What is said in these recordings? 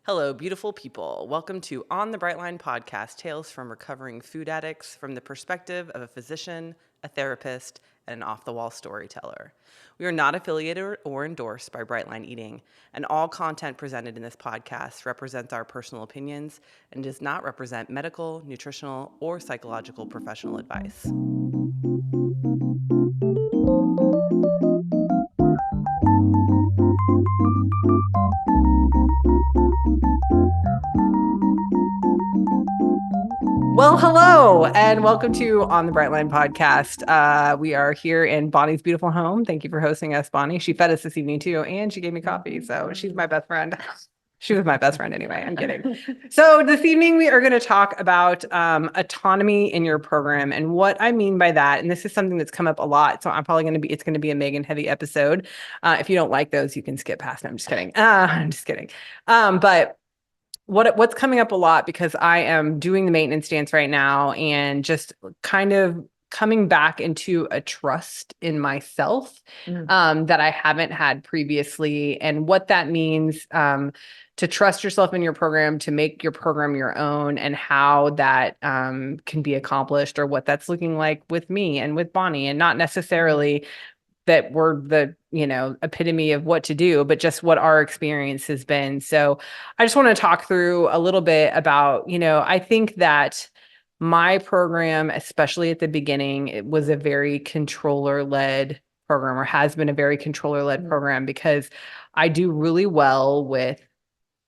Hello, beautiful people. Welcome to On the Bright Line podcast, Tales from Recovering Food Addicts from the perspective of a physician, a therapist, and an off-the-wall storyteller. We are not affiliated or endorsed by Brightline Eating, and all content presented in this podcast represents our personal opinions and does not represent medical, nutritional, or psychological professional advice. Well, hello, and welcome to On the Brightline podcast. We are here in Bonnie's beautiful home. Thank you for hosting us, Bonnie. She fed us this evening too, and she gave me coffee, so she's my best friend. She was my best friend anyway. I'm kidding. So this evening we are going to talk about autonomy in your program, and what I mean by that. And this is something that's come up a lot, so it's going to be a Meagan heavy episode. If you don't like those, you can skip past. No, I'm just kidding. I'm just kidding. But what's coming up a lot, because I am doing the maintenance dance right now and just kind of coming back into a trust in myself that I haven't had previously, and what that means to trust yourself in your program, to make your program your own, and how that can be accomplished, or what that's looking like with me and with Bonnie, and not necessarily that we're the, epitome of what to do, but just what our experience has been. So I just want to talk through a little bit about, I think that my program, especially at the beginning, it was a very controller-led program, or has been a very controller-led program, because I do really well with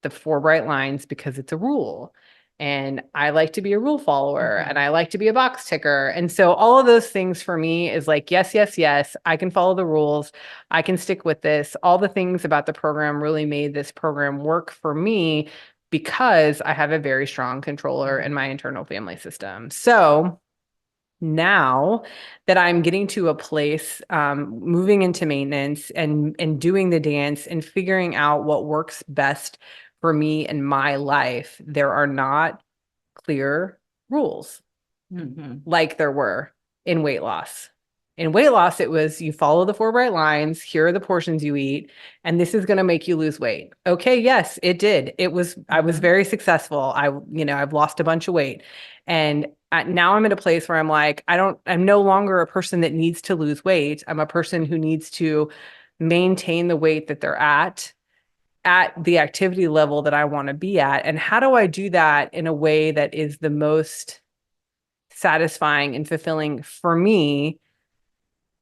the 4 bright lines because it's a rule. And I like to be a rule follower, and I like to be a box ticker. And so all of those things for me is like, yes, yes, yes, I can follow the rules. I can stick with this. All the things about the program really made this program work for me, because I have a very strong controller in my internal family system. So now that I'm getting to a place, moving into maintenance and doing the dance and figuring out what works best for me in my life, there are not clear rules like there were in weight loss. In weight loss, it was, you follow the 4 bright lines, here are the portions you eat, and this is going to make you lose weight. Okay, yes, it did. I was very successful. I've lost a bunch of weight. And now I'm at a place where I'm like, I'm no longer a person that needs to lose weight. I'm a person who needs to maintain the weight that they're at the activity level that I want to be at. And how do I do that in a way that is the most satisfying and fulfilling for me?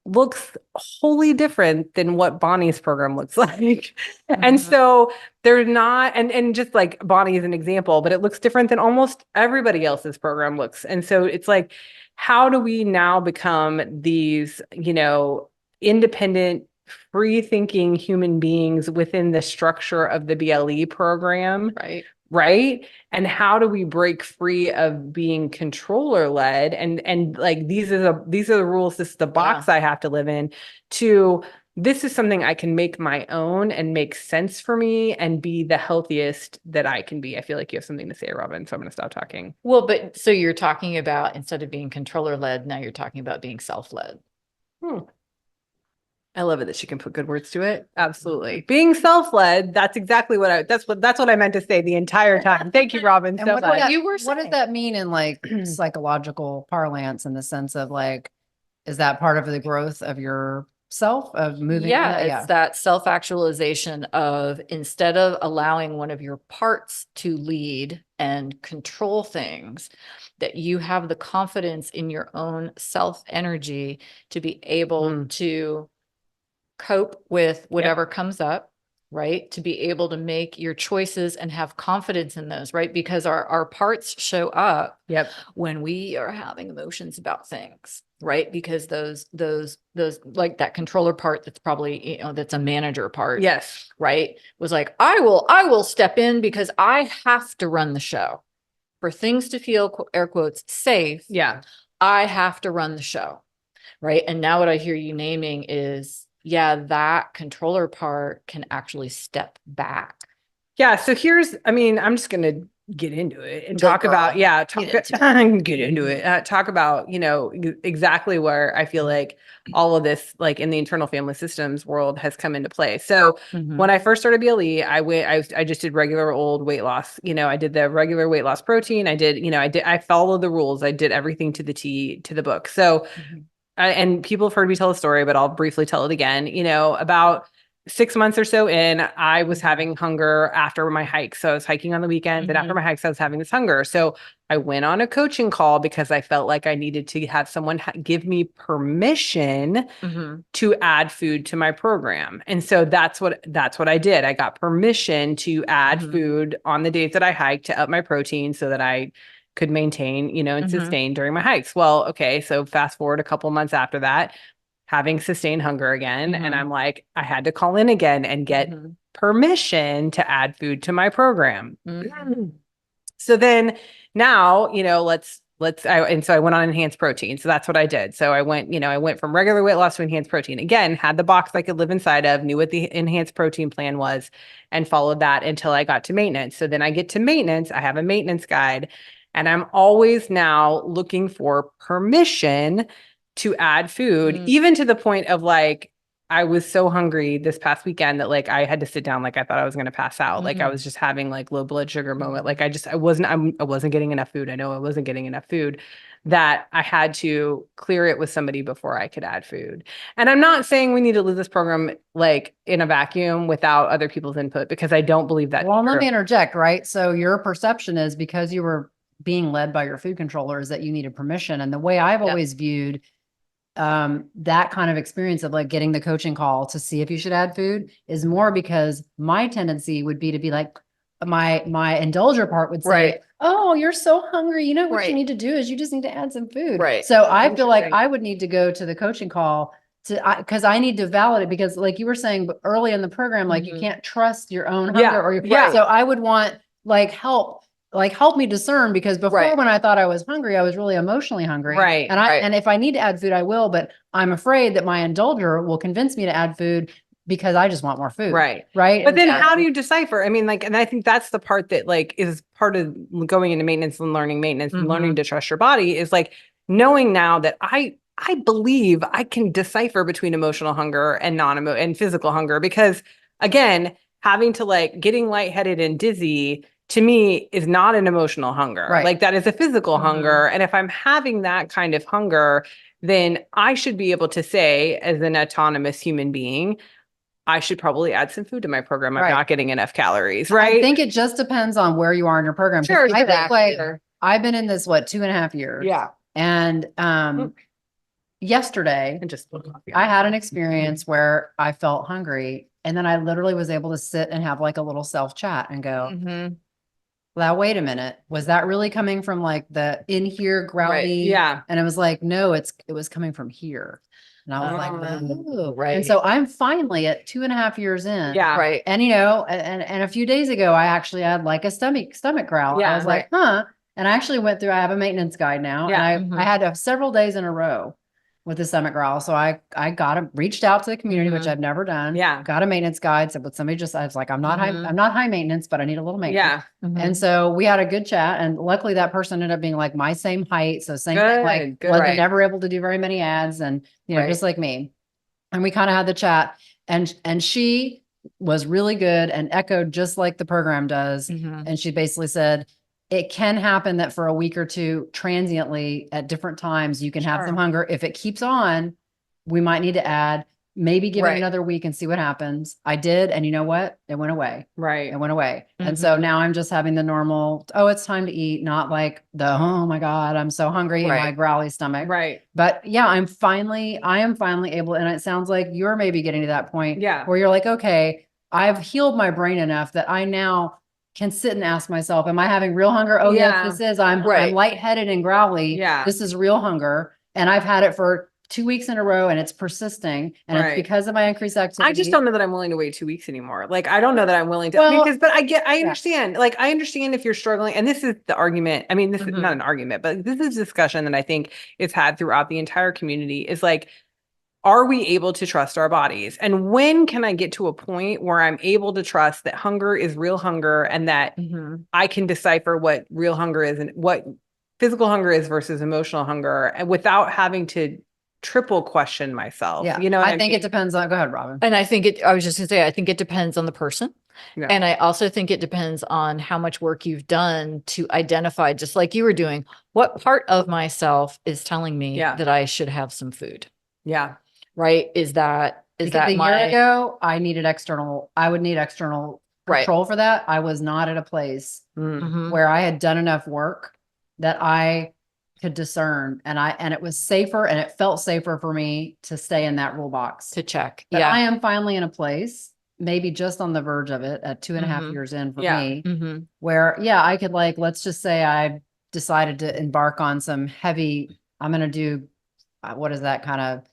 Looks wholly different than what Bonnie's program looks like. And so they're not, and just like Bonnie is an example, but it looks different than almost everybody else's program looks. And so it's like, how do we now become these, independent, free-thinking human beings within the structure of the BLE program? Right. And how do we break free of being controller led and like, these are the rules, this is the box I have to live in, to this is something I can make my own and make sense for me and be the healthiest that I can be. I feel like you have something to say, Robin, so I'm going to stop talking. Well, but so you're talking about, instead of being controller led, now you're talking about being self-led. I love it that she can put good words to it. Absolutely. Being self-led, that's exactly that's what I meant to say the entire time. Thank you, Robin. And So what much. does that mean in like psychological parlance, in the sense of like, is that part of the growth of your self, of moving? It's that self-actualization of, instead of allowing one of your parts to lead and control things, that you have the confidence in your own self energy to be able to cope with whatever comes up, right? To be able to make your choices and have confidence in those, right? Because our parts show up when we are having emotions about things, right? Because those like that controller part, that's probably, that's a manager part. Yes. Right. Was like, I will step in because I have to run the show. For things to feel, air quotes, safe. Yeah. I have to run the show. Right. And now what I hear you naming is, that controller part can actually step back. Yeah. So I'm just going to get into it and Go talk about, girl. get into it. Talk about, exactly where I feel like all of this, like in the internal family systems world has come into play. So when I first started BLE, I just did regular old weight loss. I did the regular weight loss protein. I followed the rules. I did everything to the T, to the book. So and people have heard me tell the story, but I'll briefly tell it again. About 6 months or so in, I was having hunger after my hike. So I was hiking on the weekends, and after my hikes, I was having this hunger. So I went on a coaching call because I felt like I needed to have someone give me permission to add food to my program. And so that's what I did. I got permission to add food on the days that I hiked to up my protein so that I could maintain, and sustain during my hikes. Well, okay, so fast forward a couple months after that, having sustained hunger again. And I'm like, I had to call in again and get permission to add food to my program. So then now, and so I went on enhanced protein. So that's what I did. So I went from regular weight loss to enhanced protein. Again, had the box I could live inside of, knew what the enhanced protein plan was, and followed that until I got to maintenance. So then I get to maintenance, I have a maintenance guide, and I'm always now looking for permission to add food, even to the point of like, I was so hungry this past weekend that like I had to sit down, like I thought I was going to pass out. Like I was just having like low blood sugar moment. Like I wasn't getting enough food. I know I wasn't getting enough food, that I had to clear it with somebody before I could add food. And I'm not saying we need to live this program like in a vacuum without other people's input, because I don't believe that. Well, let me interject, right? So your perception is because you were being led by your food controller is that you needed permission. And the way I've always viewed that kind of experience of like getting the coaching call to see if you should add food is more because my tendency would be to be like, my indulger part would say, oh, you're so hungry. You know what you need to do is you just need to add some food. Right. So I feel like I would need to go to the coaching call because I need to validate, because like you were saying early in the program, like you can't trust your own hunger or your, so I would want help me discern, because before when I thought I was hungry, I was really emotionally hungry. Right. And if I need to add food, I will, but I'm afraid that my indulger will convince me to add food because I just want more food. Right. Right. But then how do you decipher? I mean, like, and I think that's the part that like is part of going into maintenance and learning to trust your body, is like knowing now that I believe I can decipher between emotional hunger and and physical hunger, because again, having to like getting lightheaded and dizzy to me is not an emotional hunger. Right. Like that is a physical hunger. And if I'm having that kind of hunger, then I should be able to say, as an autonomous human being, I should probably add some food to my program. I'm not getting enough calories, right? I think it just depends on where you are in your program. Sure, I think like I've been in this 2.5 years. Yeah. And yesterday And just I had an experience where I felt hungry, and then I literally was able to sit and have like a little self chat and go, well, wait a minute. Was that really coming from like the in here growly? Yeah. And it was like, no, it was coming from here. And I was like, oh, right. And so I'm finally at 2.5 years in. Yeah. Right. And and a few days ago, I actually had like a stomach growl. Yeah, I was like, huh. And I actually went through, I have a maintenance guide now. Yeah. And I had several days in a row with the stomach growl. So I reached out to the community, which I've never done. Yeah. Got a maintenance guide. Said, but somebody I was like, I'm not high maintenance, but I need a little maintenance. Yeah. And so we had a good chat, and luckily that person ended up being like my same height. So same thing, like wasn't never able to do very many ads, and just like me. And we kind of had the chat, and she was really good and echoed just like the program does. And she basically said, it can happen that for a week or two, transiently at different times, you can have some hunger. If it keeps on, we might need to add, maybe give it another week and see what happens. I did. And you know what? It went away. Right. It went away. And so now I'm just having the normal, oh, it's time to eat, not like oh my God, I'm so hungry in my growly stomach. Right. But yeah, I am finally able, and it sounds like you're maybe getting to that point where you're like, okay, I've healed my brain enough that I now can sit and ask myself, am I having real hunger? Oh yes, this is, I'm lightheaded and growly. Yeah. This is real hunger. And I've had it for 2 weeks in a row, and it's persisting, and it's because of my increased activity. I just don't know that I'm willing to wait 2 weeks anymore. Like, I don't know that I'm willing to, but I understand, like, I understand if you're struggling, and this is the argument. I mean, this is not an argument, but this is a discussion that I think is had throughout the entire community, is like, are we able to trust our bodies? And when can I get to a point where I'm able to trust that hunger is real hunger and that I can decipher what real hunger is and what physical hunger is versus emotional hunger, and without having to triple question myself? Yeah. You know what I think it depends on, go ahead, Robin. And I think I was just gonna say, I think it depends on the person. Yeah. And I also think it depends on how much work you've done to identify, just like you were doing, what part of myself is telling me that I should have some food. Yeah. Right. Is that Because a year ago, I would need external control for that. I was not at a place where I had done enough work that I could discern, and it was safer, and it felt safer for me to stay in that rule box to check. But I am finally in a place, maybe just on the verge of it at 2.5 years in for me, where, I could, like, let's just say I decided to embark on some heavy, I'm going to do, what is that kind of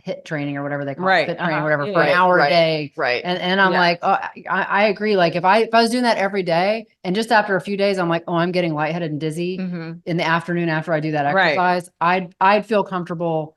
HIIT training or whatever they call it, HIIT training, whatever, for an hour a day. Right. And I'm like, oh, I agree. Like if I was doing that every day, and just after a few days, I'm like, oh, I'm getting lightheaded and dizzy in the afternoon after I do that exercise, I'd feel comfortable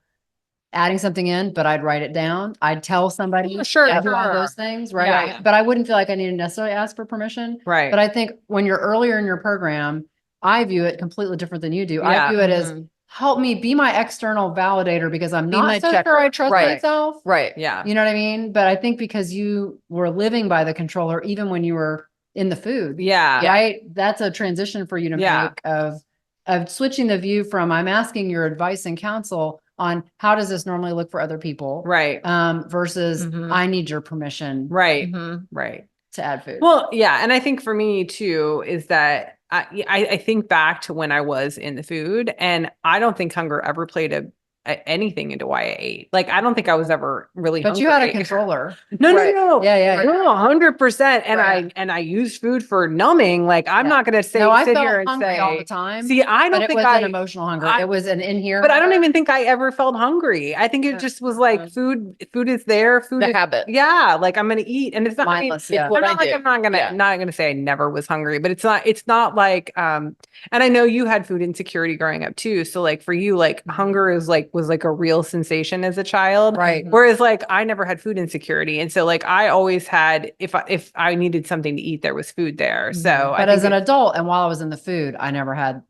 adding something in, but I'd write it down. I'd tell somebody I do all those things, right? Yeah. But I wouldn't feel like I needed to necessarily ask for permission. Right. But I think when you're earlier in your program, I view it completely different than you do. I view it as, help me be my external validator, because I'm not so sure I trust myself. Right. Yeah. You know what I mean? But I think because you were living by the controller, even when you were in the food. Yeah. Right. That's a transition for you to make of switching the view from, I'm asking your advice and counsel on how does this normally look for other people. Right. Versus I need your permission. Right. Right. To add food. Well, yeah. And I think for me too, is that I think back to when I was in the food, and I don't think hunger ever played anything into why I ate. Like, I don't think I was ever really But hungry. you had a controller. No. Yeah. No, 100%. And I used food for numbing. Like, I'm not going to sit here and say all the time. See, I don't think it was an emotional hunger. It was an in here. But I don't even think I ever felt hungry. I think it just was like food is there. Food the is habit. Yeah. Like, I'm going to eat. And it's not, mindless. I'm not going to say I never was hungry, but it's not like, and I know you had food insecurity growing up too. So like for you, like hunger was like a real sensation as a child. Right. Whereas like I never had food insecurity. And so like I always had, if I needed something to eat, there was food there. So but as an adult, and while I was in the food, I never had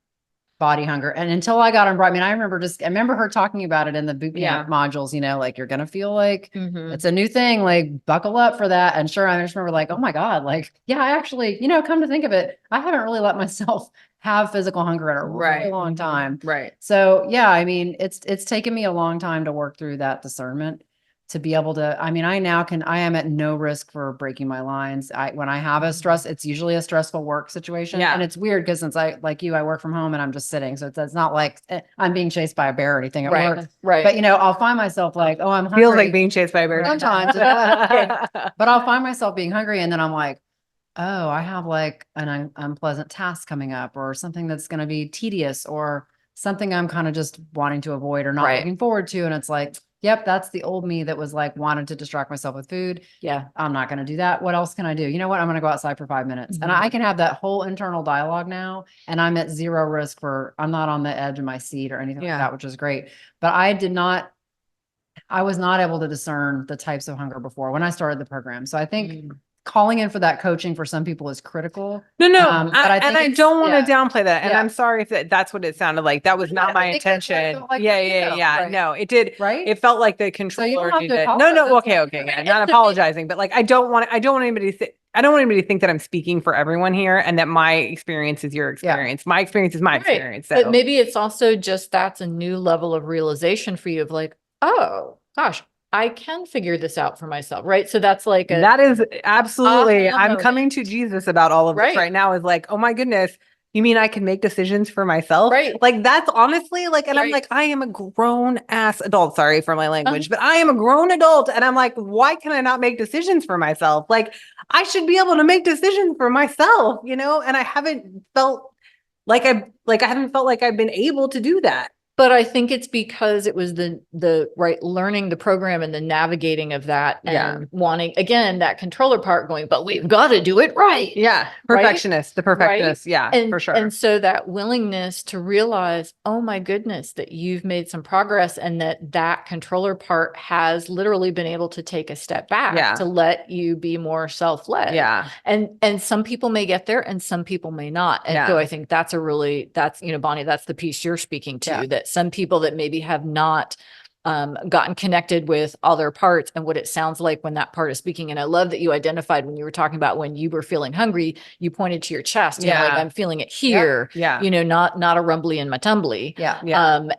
body hunger. And until I got on Bright, I mean, I remember her talking about it in the boot camp modules, like you're going to feel like it's a new thing, like buckle up for that. And sure, I just remember like, oh my God, like, I actually, come to think of it, I haven't really let myself have physical hunger in a really long time. Right. So I mean, it's taken me a long time to work through that discernment to be able to, I mean, I am at no risk for breaking my lines. When I have a stress, it's usually a stressful work situation. Yeah. And it's weird because since I work from home and I'm just sitting. So it's not like I'm being chased by a bear or anything at work. Right. But I'll find myself like, oh, I'm hungry. Feels like being chased by a bear. Sometimes. But I'll find myself being hungry, and then I'm like, oh, I have like an unpleasant task coming up, or something that's going to be tedious, or something I'm kind of just wanting to avoid or not looking forward to. And it's like, yep, that's the old me that was like wanted to distract myself with food. Yeah. I'm not going to do that. What else can I do? You know what? I'm going to go outside for 5 minutes. And I can have that whole internal dialogue now. And I'm at zero risk I'm not on the edge of my seat or anything like that, which is great. But I was not able to discern the types of hunger before when I started the program. So I think calling in for that coaching for some people is critical. No, but I don't want to downplay that. And Yeah. I'm sorry if that's what it sounded like. That was not my intention. Like Yeah. Right. No, it did. Right. It felt like the So you controller don't have to needed. apologize. No. Okay. Yeah, not apologizing, but like, I don't want anybody to think that I'm speaking for everyone here and that my experience is your experience. My experience is my experience. So. But maybe it's also just, that's a new level of realization for you of like, oh gosh, I can figure this out for myself. Right. So that's like that is absolutely, I'm moment. coming to Jesus about all of this right now, is like, oh my goodness, you mean I can make decisions for myself? Right. Like, that's honestly like, and I'm like, I am a grown ass adult. Sorry for my language, but I am a grown adult. And I'm like, why can I not make decisions for myself? Like, I should be able to make decisions for myself, and I haven't felt like I've been able to do that. But I think it's because it was the right learning the program and the navigating of that and wanting, again, that controller part going, but we've got to do it right. Yeah. Perfectionist, the perfectionist. Yeah, And, for sure. And so that willingness to realize, oh my goodness, that you've made some progress and that controller part has literally been able to take a step back to let you be more self-led. Yeah. And some people may get there and some people may not. And so I think that's Bonnie, that's the piece you're speaking to, that some people that maybe have not gotten connected with other parts and what it sounds like when that part is speaking. And I love that you identified when you were talking about when you were feeling hungry, you pointed to your chest, you know, like I'm feeling it here, you know, not a rumbly in my tumbly.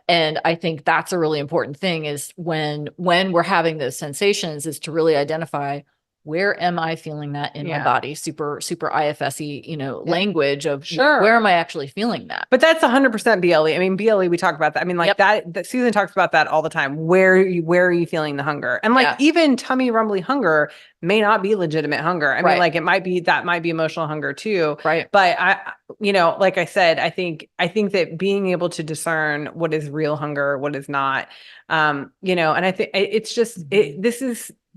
And I think that's a really important thing is when we're having those sensations is to really identify, where am I feeling that in my body? Super IFS-y, you know, language of where am I actually feeling that? But that's 100% BLE. I mean, BLE, we talk about that. I mean, like that Susan talks about that all the time. Where are you feeling the hunger? And like even tummy rumbly hunger may not be legitimate hunger. I mean, like it might be, that might be emotional hunger too. Right. But you know, like I said, I think that being able to discern what is real hunger, what is not, you know, and I think it's just,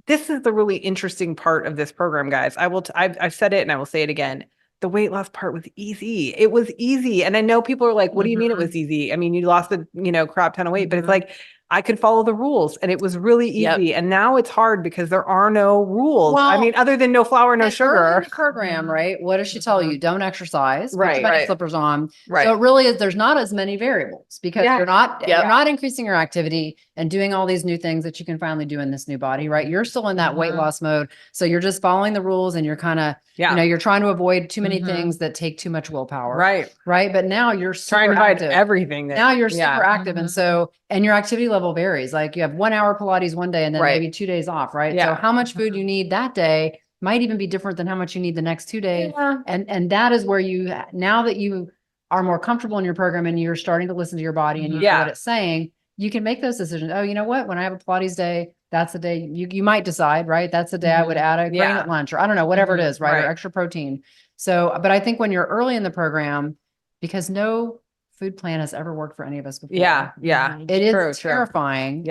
this is the really interesting part of this program, guys. I've said it and I will say it again. The weight loss part was easy. It was easy. And I know people are like, what do you mean it was easy? I mean, you lost a, you know, crap ton of weight, but it's like, I could follow the rules and it was really easy. And now it's hard because there are no rules. Well, I mean, other than no flour, no sugar. Program, right? What does she tell you? Don't exercise. Right. Put your slippers on. Right. So it really is, there's not as many variables because you're not increasing your activity and doing all these new things that you can finally do in this new body, right? You're still in that weight loss mode. So you're just following the rules and you're kind of, you know, you're trying to avoid too many things that take too much willpower. Right. Right. But now you're trying to find everything. Now you're super active. And so, and your activity level varies. Like you have 1 hour Pilates one day and then maybe 2 days off, right? So how much food you need that day might even be different than how much you need the next 2 days. And that is where you, now that you are more comfortable in your program and you're starting to listen to your body and you know what it's saying, you can make those decisions. Oh, you know what? When I have a Pilates day, that's the day you might decide, right? That's the day I would add a grain at lunch or I don't know, whatever it is, right? Or extra protein. So, but I think when you're early in the program, because no food plan has ever worked for any of us before. It is terrifying.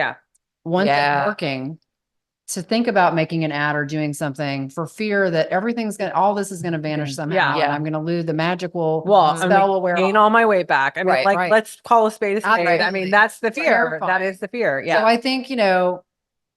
Once it's working, to think about making an ad or doing something for fear that all this is going to vanish somehow. And I'm going to lose the magical spell will wear gain all my weight back. I mean, let's call a spade a spade. I mean, that's the fear. That is the fear. So I think, you know,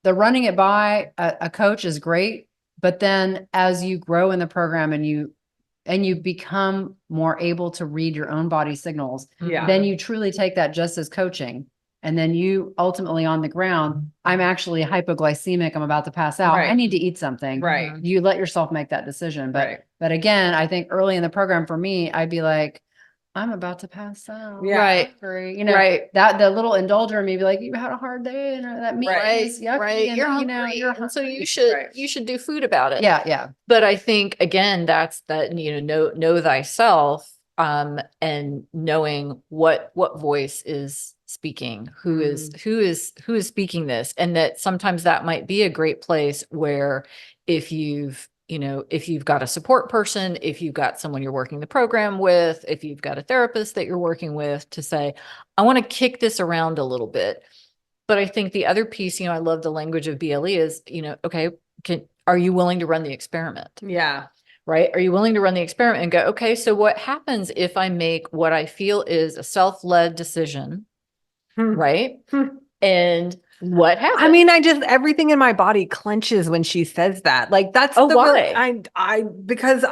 the running it by a coach is great, but then as you grow in the program and you become more able to read your own body signals, then you truly take that just as coaching. And then you ultimately on the ground, I'm actually hypoglycemic. I'm about to pass out. I need to eat something. You let yourself make that decision. But again, I think early in the program for me, I'd be like, I'm about to pass out. You know, that the little indulger in me be like, you had a hard day and that meat is yucky. And, you're hungry. You know, so you should do food about it. But I think again, that's that, you know thyself, and knowing what voice is speaking, who is speaking this. And that sometimes that might be a great place where if you've got a support person, if you've got someone you're working the program with, if you've got a therapist that you're working with to say, I want to kick this around a little bit. But I think the other piece, you know, I love the language of BLE is, you know, okay, are you willing to run the experiment? Right? Are you willing to run the experiment and go, okay, so what happens if I make what I feel is a self-led decision, right? And what happens? I mean, everything in my body clenches when she says that. Like that's why? Because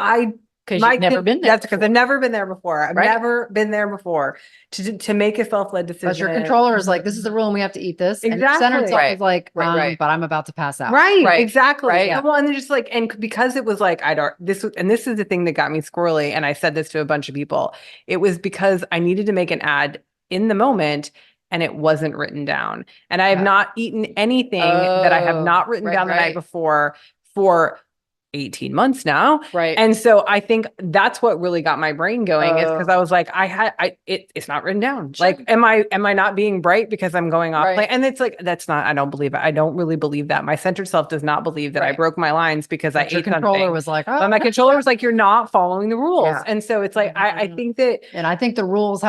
you've never been there. That's because I've never been there before. I've never been there before to make a self-led decision. But your controller is like, this is the rule and we have to eat this. Exactly. And your center self is like, but I'm about to pass out. Exactly. Well, and they're just like, and because it was like, this is the thing that got me squirrely. And I said this to a bunch of people. It was because I needed to make an ad in the moment and it wasn't written down. And I have not eaten anything that I have not written down the night before for 18 months now. And so I think that's what really got my brain going is because I was like, it's not written down. Like, am I not being bright because I'm going off? Like, and it's like, that's not, I don't believe it. I don't really believe that. My centered self does not believe that I broke my lines because I ate something. Controller was like, but my controller was like, you're not following the rules. And so it's like, I think that, and I think the rules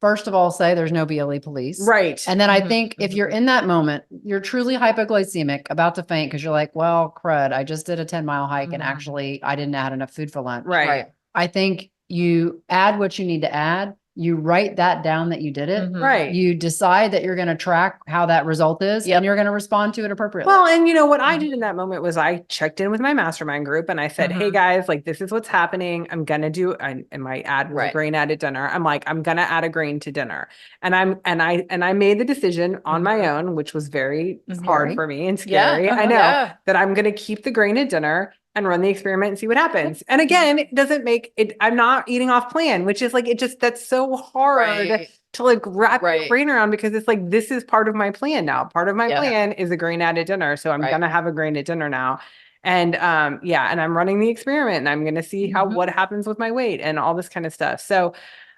first of all say there's no BLE police. Right. And then I Mhm, think if you're in that moment, you're truly hypoglycemic, about to faint because you're like, well, crud, I just did a 10-mile hike and Mhm. actually I didn't add enough food for lunch. Right. I think you add what you need to add. You write that down that you did it. Mhm. Right. You decide that you're going to track how that result is Yep. and you're going to respond to it appropriately. Well, and what I Mhm. did in that moment was I checked in with my mastermind group and I said, hey Mhm. guys, like this is what's happening. I'm gonna do, and my ad was a Right. grain added dinner. I'm like, I'm gonna add a grain to dinner. And I made the decision on my Mhm. own, which was very Mhm. hard Scary. for me and Yeah. scary. I Uh-huh. know Yeah. that I'm gonna keep the grain at dinner and run the experiment and see what happens. And again, it doesn't make it, I'm not eating off plan, which is like, that's so hard Right. to like wrap your Right. brain around because it's like, this is part of my plan now. Part of my Yeah. plan is a grain added dinner. So I'm Right. gonna have a grain at dinner now. And and I'm running the experiment and I'm gonna see how Mhm. what happens with my weight and all this kind of stuff. So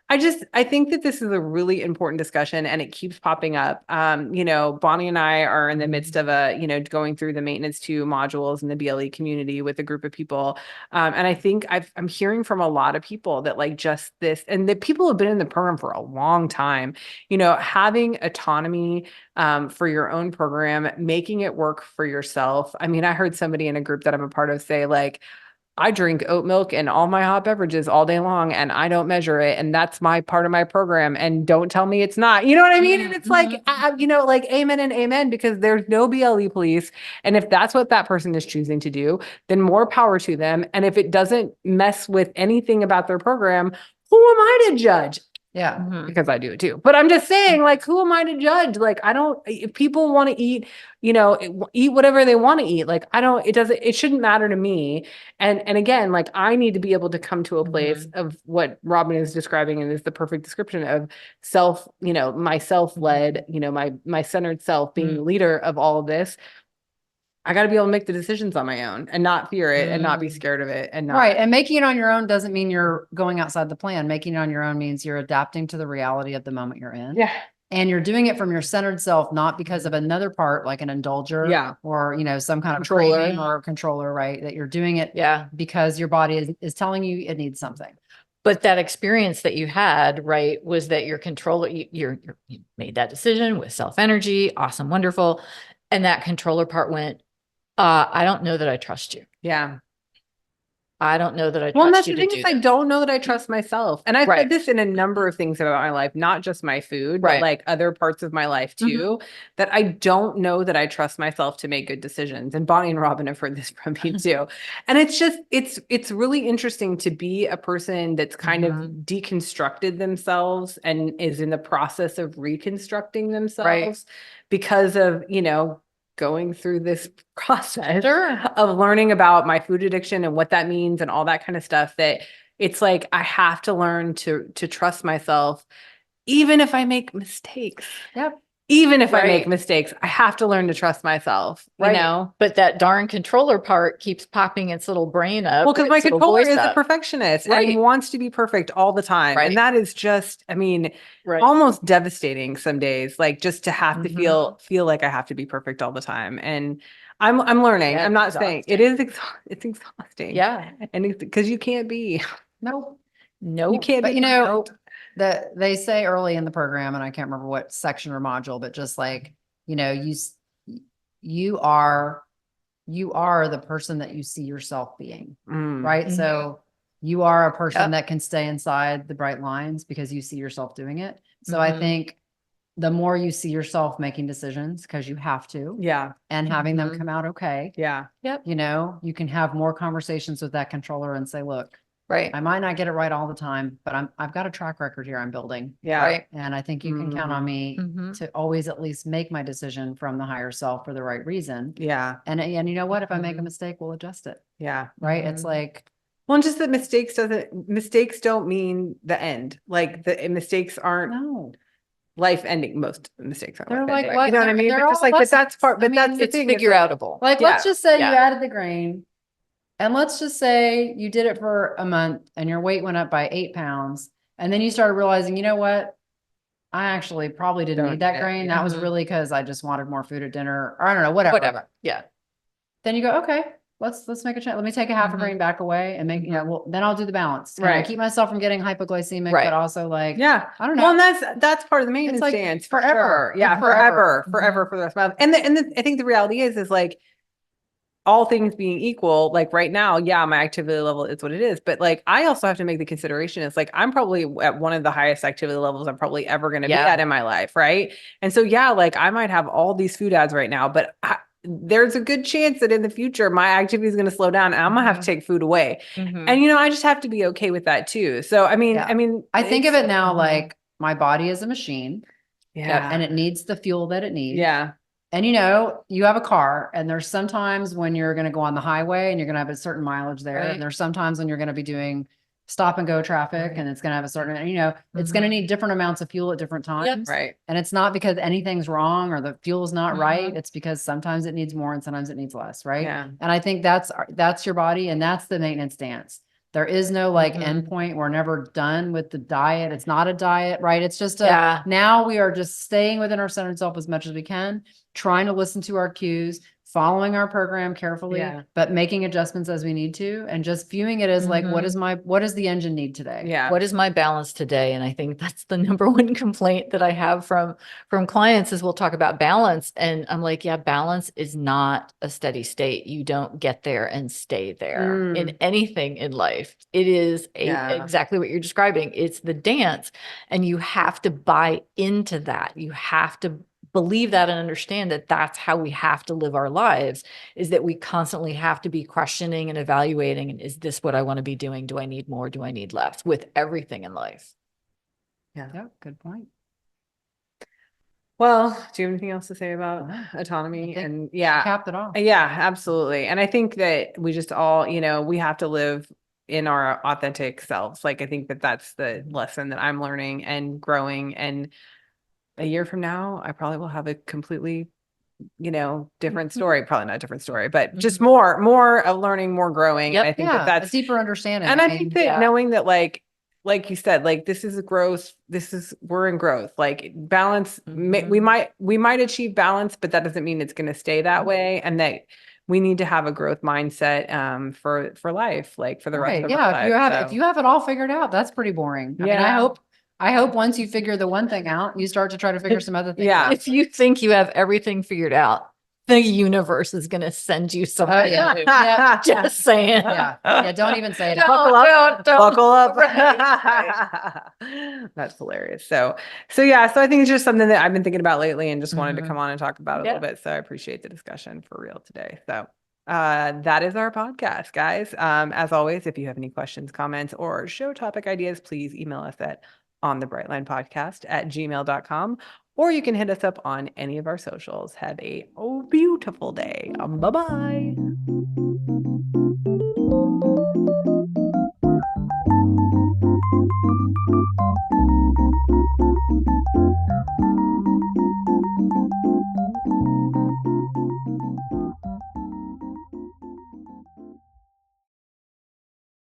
I think that this is a really important discussion and it keeps popping up. Bonnie and I are in the midst of going through the maintenance 2 modules in the BLE community with a group of people. And I think I'm hearing from a lot of people that like just this, and that people have been in the program for a long time, having autonomy for your own program, making it work for yourself. I mean, I heard somebody in a group that I'm a part of say like, I drink oat milk and all my hot beverages all day long and I don't measure it. And that's my part of my program. And don't tell me it's not, you know what I mean? And it's like, like amen and amen, because there's no BLE police. And if that's what that person is choosing to do, then more power to them. And if it doesn't mess with anything about their program, who am I to judge? Yeah. Mhm. Because I do it too. But I'm just saying, like, who am I to judge? Like, I don't, if people want to eat, eat whatever they want to eat. Like, it shouldn't matter to me. And again, like, I need to be able to come to a place of what Robin is describing and is the perfect description of self, my self-led, my centered self being the leader of all of this. I got to be able to make the decisions on my own and not fear it and not be scared of it and not. Right. And making it on your own doesn't mean you're going outside the plan. Making it on your own means you're adapting to the reality of the moment you're in. Yeah. And you're doing it from your centered self, not because of another part like an indulger Yeah. or, some kind of Controller. craving or controller, right? That you're doing it Yeah. because your body is telling you it needs something. But that experience that you had, right, was that your controller, you made that decision with self energy, awesome, wonderful. And that controller part went, I don't know that I trust you. Yeah. I don't know that I Well, and trust that's you the to thing do is I that. don't know that I trust myself. And I've Right. said this in a number of things about my life, not just my food, but Right. like other parts of my life too, that I don't know that I trust myself to make good decisions. And Bonnie and Robin have heard this from me too. And it's just, it's really interesting to be a person that's kind of deconstructed themselves and is in the process of reconstructing themselves because of, going through this process of learning about my food addiction and what that means and all that kind of stuff, that it's like I have to learn to trust myself even if I make mistakes. Yep. Even if I make mistakes, I have to learn to trust myself, you know? But that darn controller part keeps popping its little brain up. Well, because my its little controller voice is a up. perfectionist Right. and wants to be perfect all the time. And that is just, I mean, almost devastating some days, like just to have to feel like I have to be perfect all the time. And I'm learning. Yeah, I'm not it's saying it is, it's exhausting. Yeah. And it's because you can't be, Nope. you can't But be, that they say early in the program, and I can't remember what section or module, but just like, you are the person that you see yourself being, right? So you are a person that can stay inside the bright lines because you see yourself doing it. So I think the more you see yourself making decisions, because you have to, and having them come out okay. You can have more conversations with that controller and say, look, I might not get it right all the time, but I've got a track record here I'm building. And I think you can count on me to always at least make my decision from the higher self for the right reason. And you know what? If I make a mistake, we'll adjust it. Right. It's like, well, just that mistakes don't mean the end. Like the mistakes aren't life ending. Most mistakes aren't life ending. You know what I mean? But just like, but that's part, but that's the it's thing. figure outable. Like, let's just say you added the grain. And let's just say you did it for a month and your weight went up by 8 pounds. And then you started realizing, you know what? I actually probably didn't need that grain. That was really because I just wanted more food at dinner or I don't know, whatever. Yeah. Then you go, okay, let's make a change. Let me take a half a Mhm. grain back away and make, well, then I'll do the balance. Can I Right. keep myself from getting hypoglycemic, Right. but also like, Yeah. I don't know. Well, and that's part of the maintenance like stance for forever. sure. Yeah. Like forever. Forever for the rest of my life. And I think the reality is like, all things being equal, like right now, yeah, my activity level is what it is. But like, I also have to make the consideration. It's like, I'm probably at one of the highest activity levels I'm probably ever going to be at in my life. Right. And so, yeah, like I might have all these food ads right now, but there's a good chance that in the future, my activity is going to slow down and I'm going to have to take food away. And, I just have to be okay with that too. So, I mean, I think of it now, like my body is a machine. Yeah. And it needs the fuel that it needs. Yeah. And you have a car and there's sometimes when you're going to go on the highway and you're going to have a certain mileage there. Right. And there's sometimes when you're going to be doing stop and go traffic and it's going to have a certain, it's going to need different amounts of fuel at different times. Right. And it's not because anything's wrong or the fuel is not right. It's because sometimes it needs more and sometimes it needs less. Right. Yeah. And I think that's your body and that's the maintenance stance. There is no like endpoint. We're never done with the diet. It's not a diet, right? It's just now we are just staying within our centered self as much as we can, trying to listen to our cues, following our program carefully, but making adjustments as we need to, and just viewing it as like, what does the engine need today? Yeah. What is my balance today? And I think that's the number one complaint that I have from clients is we'll talk about balance. And I'm like, yeah, balance is not a steady state. You don't get there and stay there in anything in life. It is exactly what you're describing. It's the dance, and you have to buy into that. You have to believe that and understand that that's how we have to live our lives, is that we constantly have to be questioning and evaluating. And is this what I want to be doing? Do I need more? Do I need less? With everything in life. Yeah. Good point. Well, do you have anything else to say about autonomy? And capped it off. Yeah, absolutely. And I think that we just all, we have to live in our authentic selves. Like, I think that that's the lesson that I'm learning and growing. And a year from now, I probably will have a completely, different story. Probably not a different story, but just more of learning, more growing. Yep. And I think that's a deeper understanding. And I think that knowing that, like you said, like this is a growth. We're in growth. Like balance. We might achieve balance, but that doesn't mean it's going to stay that way. And that we need to have a growth mindset for life, like for the rest of our life. If you have it all figured out, that's pretty boring. I mean, I hope once you figure the one thing out, you start to try to figure some other things out. If you think you have everything figured out, the universe is going to send you something. Just saying. Don't even say it. Buckle up. Buckle up. Right. That's hilarious. So I think it's just something that I've been thinking about lately and just wanted to come on and talk about a little bit. So I appreciate the discussion for real today. So that is our podcast, guys. As always, if you have any questions, comments, or show topic ideas, please email us at onthebrightlinepodcast@gmail.com, or you can hit us up on any of our socials. Have a beautiful day. Bye-bye.